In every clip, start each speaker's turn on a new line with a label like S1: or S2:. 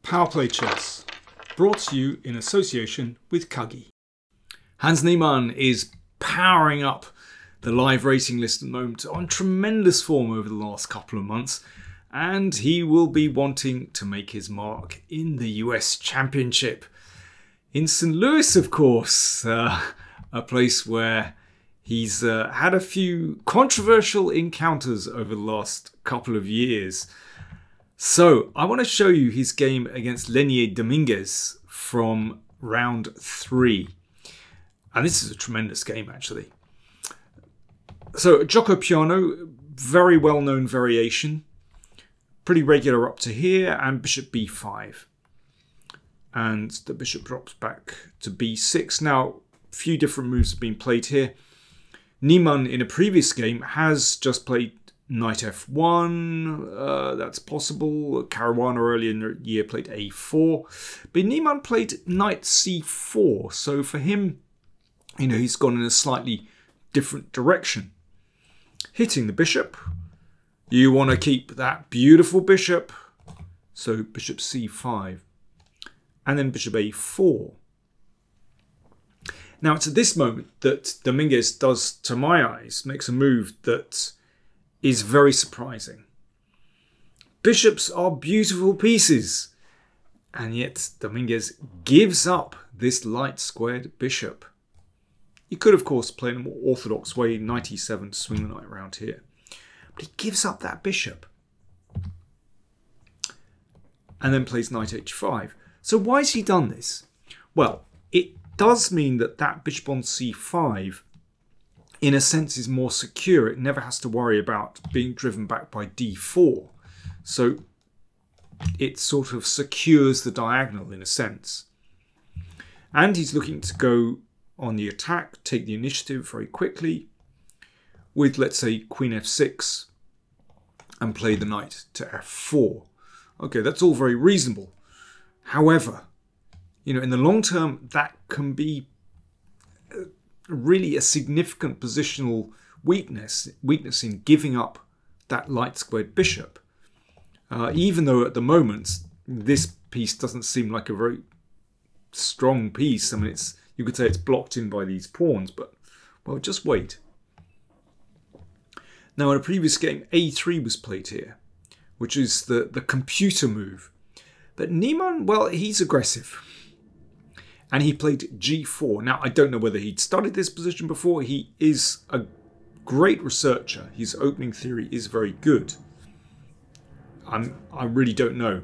S1: PowerPlayChess, brought to you in association with Kagi. Hans Niemann is powering up the live rating list at the moment on tremendous form over the last couple of months, and he will be wanting to make his mark in the US Championship. In St. Louis, of course, a place where he's had a few controversial encounters over the last couple of years. So I want to show you his game against Leinier Dominguez from round 3. And this is a tremendous game, actually. So Gioco Piano, very well-known variation. Pretty regular up to here, and bishop b5. And the bishop drops back to b6. Now, a few different moves have been played here. Niemann, in a previous game, has just played knight f1, that's possible. Caruana earlier in the year played a4. But Niemann played knight c4. So for him, he's gone in a slightly different direction. Hitting the bishop. You want to keep that beautiful bishop. So bishop c5. And then bishop a4. Now it's at this moment that Dominguez does, to my eyes, makes a move that is very surprising. Bishops are beautiful pieces, and yet Dominguez gives up this light squared bishop. He could, of course, play in a more orthodox way, knight e7 to swing the knight around here. But he gives up that bishop. And then plays knight h5. So why has he done this? Well, it does mean that that bishop on c5 in a sense is more secure. It never has to worry about being driven back by d4. So it sort of secures the diagonal in a sense. And he's looking to go on the attack, take the initiative very quickly with, let's say, queen f6 and play the knight to f4. Okay, that's all very reasonable. However, in the long term, that can be really a significant positional weakness in giving up that light squared bishop. Even though at the moment this piece doesn't seem like a very strong piece. I mean, you could say it's blocked in by these pawns, but well, just wait. Now in a previous game, a3 was played here, which is the computer move. But Niemann, well, he's aggressive. And he played g4. Now, I don't know whether he'd studied this position before. He is a great researcher. His opening theory is very good. I really don't know.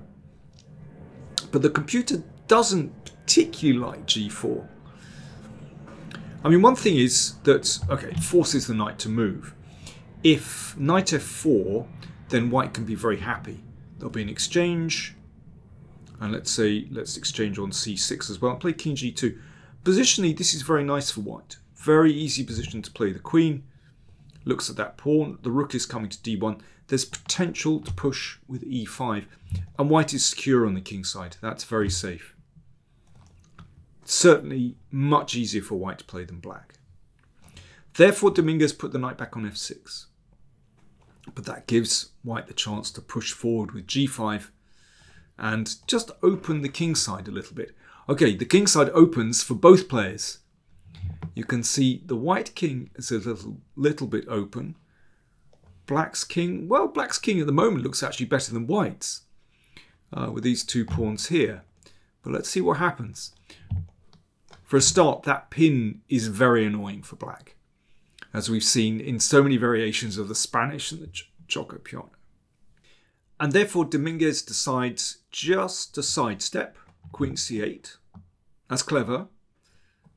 S1: But the computer doesn't particularly like g4. I mean, one thing is that, okay, it forces the knight to move. If knight f4, then white can be very happy. There'll be an exchange. And let's exchange on c6 as well. Play king g2. Positionally, this is very nice for white. Very easy position to play the queen. Looks at that pawn. The rook is coming to d1. There's potential to push with e5. And white is secure on the king side. That's very safe. Certainly much easier for white to play than black. Therefore, Dominguez put the knight back on f6. But that gives white the chance to push forward with g5. And just open the king side a little bit. Okay, the king side opens for both players. You can see the white king is a little bit open. Black's king, well, black's king at the moment looks actually better than white's with these two pawns here. But let's see what happens. For a start, that pin is very annoying for black, as we've seen in so many variations of the Spanish and the Gioco Piano. And therefore, Dominguez decides just to sidestep queen c8. That's clever.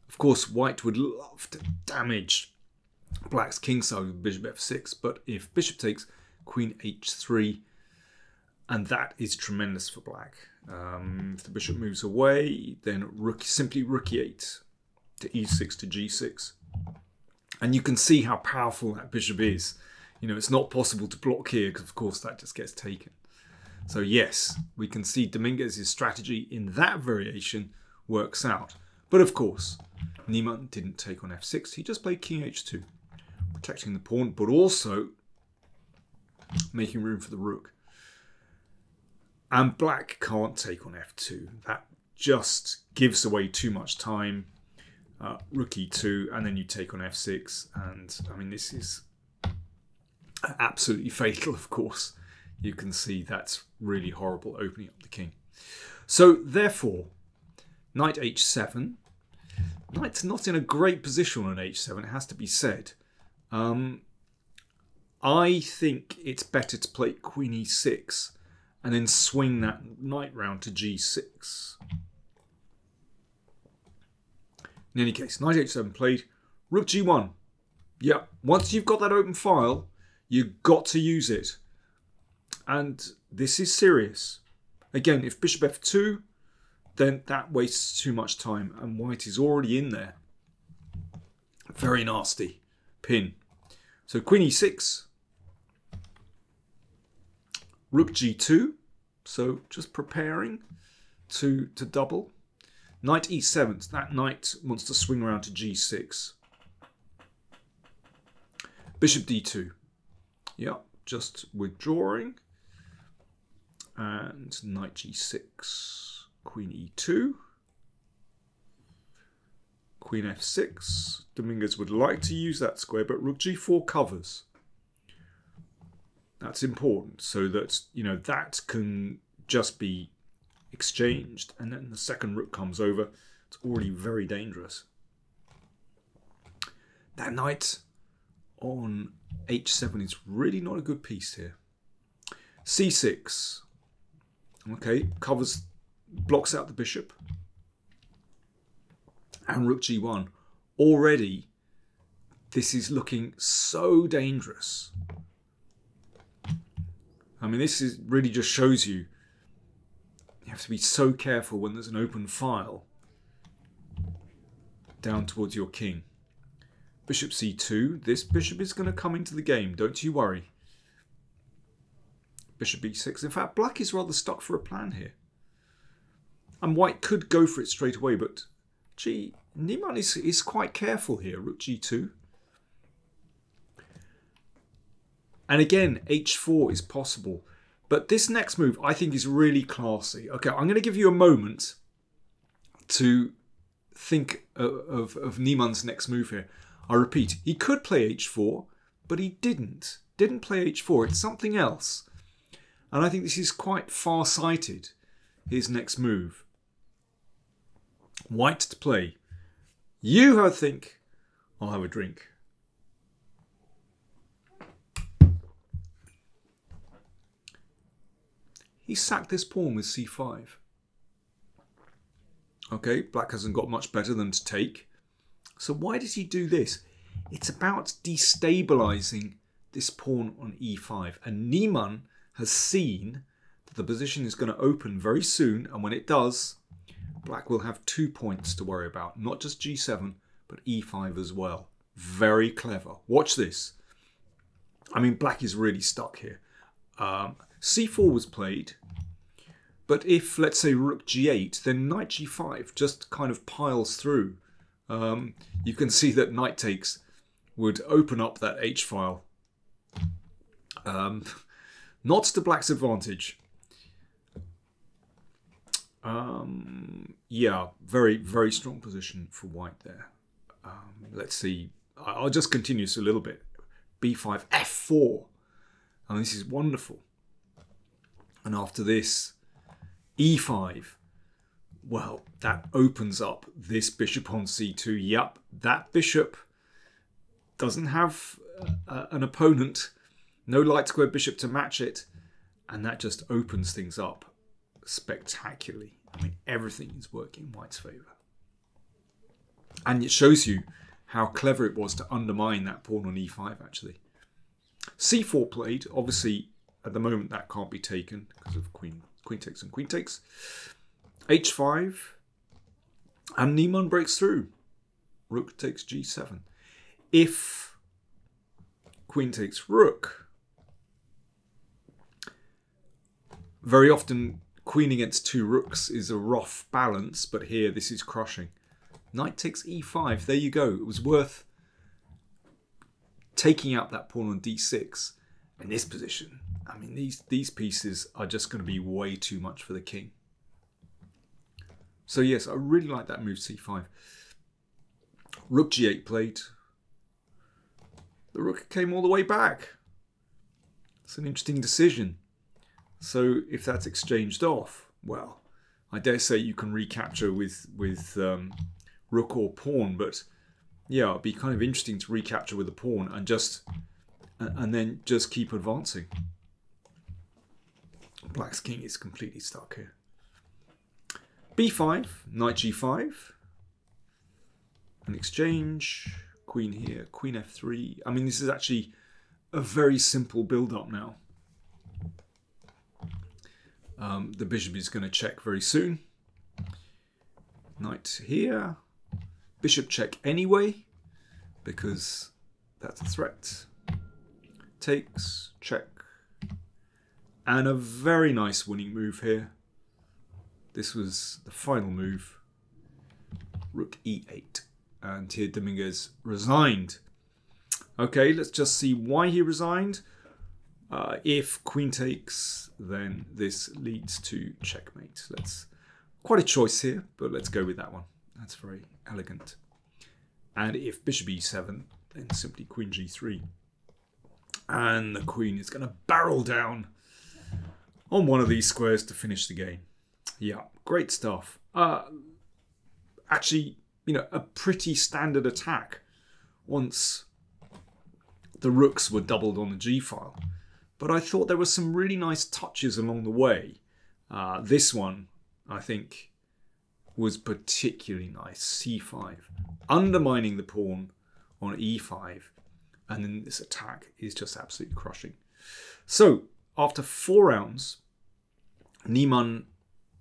S1: Of course, white would love to damage black's king side with bishop f6. But if bishop takes, queen h3. And that is tremendous for black. If the bishop moves away, then simply rook e8 to e6 to g6. And you can see how powerful that bishop is. It's not possible to block here because, of course, that just gets taken. So, yes, we can see Dominguez's strategy in that variation works out. But, of course, Niemann didn't take on f6. He just played king h2, protecting the pawn, but also making room for the rook. And black can't take on f2. That just gives away too much time. Rook e2, and then you take on f6. And I mean, this is absolutely fatal, of course. You can see that's really horrible, opening up the king. So therefore, knight h7. Knight's not in a great position on h7, it has to be said. I think it's better to play queen e6 and then swing that knight round to g6. In any case, knight h7 played, rook g1. Yeah, once you've got that open file, you've got to use it. And this is serious. Again, if bishop f2, then that wastes too much time, and white is already in there. Very nasty pin. So queen e6, rook g2, so just preparing to double. Knight e7, that knight wants to swing around to g6. Bishop d2, yeah, just withdrawing. And knight g6, queen e2, queen f6. Dominguez would like to use that square, but rook g4 covers. That's important, so that, you know, that can just be exchanged, and then the second rook comes over. It's already very dangerous. That knight on h7 is really not a good piece here. c6. Okay, covers, blocks out the bishop. And rook g1. Already, this is looking so dangerous. I mean, this is really just shows you have to be so careful when there's an open file down towards your king. Bishop c2. This bishop is going to come into the game, don't you worry. Bishop e6. In fact, black is rather stuck for a plan here. And white could go for it straight away, but gee, Niemann is quite careful here. Rook g2. And again, h4 is possible. But this next move, I think, is really classy. Okay, I'm going to give you a moment to think of Niemann's next move here. I repeat, he could play h4, but he didn't. Didn't play h4. It's something else. And I think this is quite far-sighted, his next move. White to play. You, I think, I'll have a drink. He sacked this pawn with c5. Okay, black hasn't got much better than to take. So why does he do this? It's about destabilizing this pawn on e5. And Niemann has seen that the position is going to open very soon. And when it does, black will have 2 points to worry about. Not just g7, but e5 as well. Very clever. Watch this. I mean, black is really stuck here. c4 was played. But if, let's say, rook g8, then knight g5 just kind of piles through. You can see that knight takes would open up that h-file. Not to black's advantage. Yeah, very, very strong position for white there. Let's see. I'll just continue this a little bit. b5, f4. And this is wonderful. And after this, e5. Well, that opens up this bishop on c2. Yep, that bishop doesn't have an opponent. No light square bishop to match it. And that just opens things up spectacularly. I mean, everything is working in white's favour. And it shows you how clever it was to undermine that pawn on e5, actually. c4 played. Obviously, at the moment, that can't be taken because of queen takes and queen takes. h5. And Niemann breaks through. Rook takes g7. If queen takes rook, very often queen against two rooks is a rough balance, but here this is crushing. Knight takes e5. There you go. It was worth taking out that pawn on d6 in this position I mean, these pieces are just going to be way too much for the king. So yes, I really like that move, c5. Rook g8 played. The rook came all the way back. It's an interesting decision. So if that's exchanged off, well, I dare say you can recapture with rook or pawn, but yeah, it'd be kind of interesting to recapture with a pawn and then just keep advancing. Black's king is completely stuck here. b5, knight g5, an exchange, queen here, queen f3. I mean, this is actually a very simple build-up now. The bishop is going to check very soon. Knight here, bishop check anyway, because that's a threat. Takes, check, and a very nice winning move here. This was the final move. Rook e8. And here Dominguez resigned. Okay, let's just see why he resigned. If queen takes, then this leads to checkmate. Quite a choice here, but let's go with that one. That's very elegant. And if bishop e7, then simply queen g3. And the queen is going to barrel down on one of these squares to finish the game. Yeah, great stuff. Actually, you know, a pretty standard attack once the rooks were doubled on the g-file. But I thought there were some really nice touches along the way. This one, I think, was particularly nice. c5, undermining the pawn on e5. And then this attack is just absolutely crushing. So, after 4 rounds, Niemann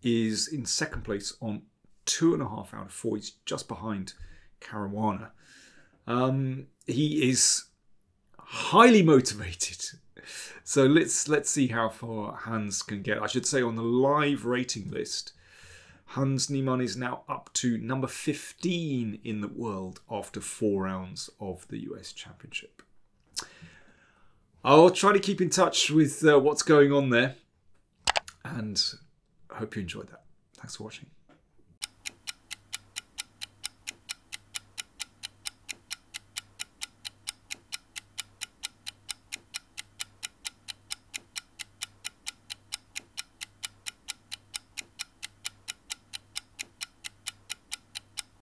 S1: is in second place on 2.5 out of 4. He's just behind Caruana. He is highly motivated. So let's see how far Hans can get. I should say on the live rating list, Hans Niemann is now up to number 15 in the world after 4 rounds of the US Championship. I'll try to keep in touch with what's going on there, and I hope you enjoyed that. Thanks for watching.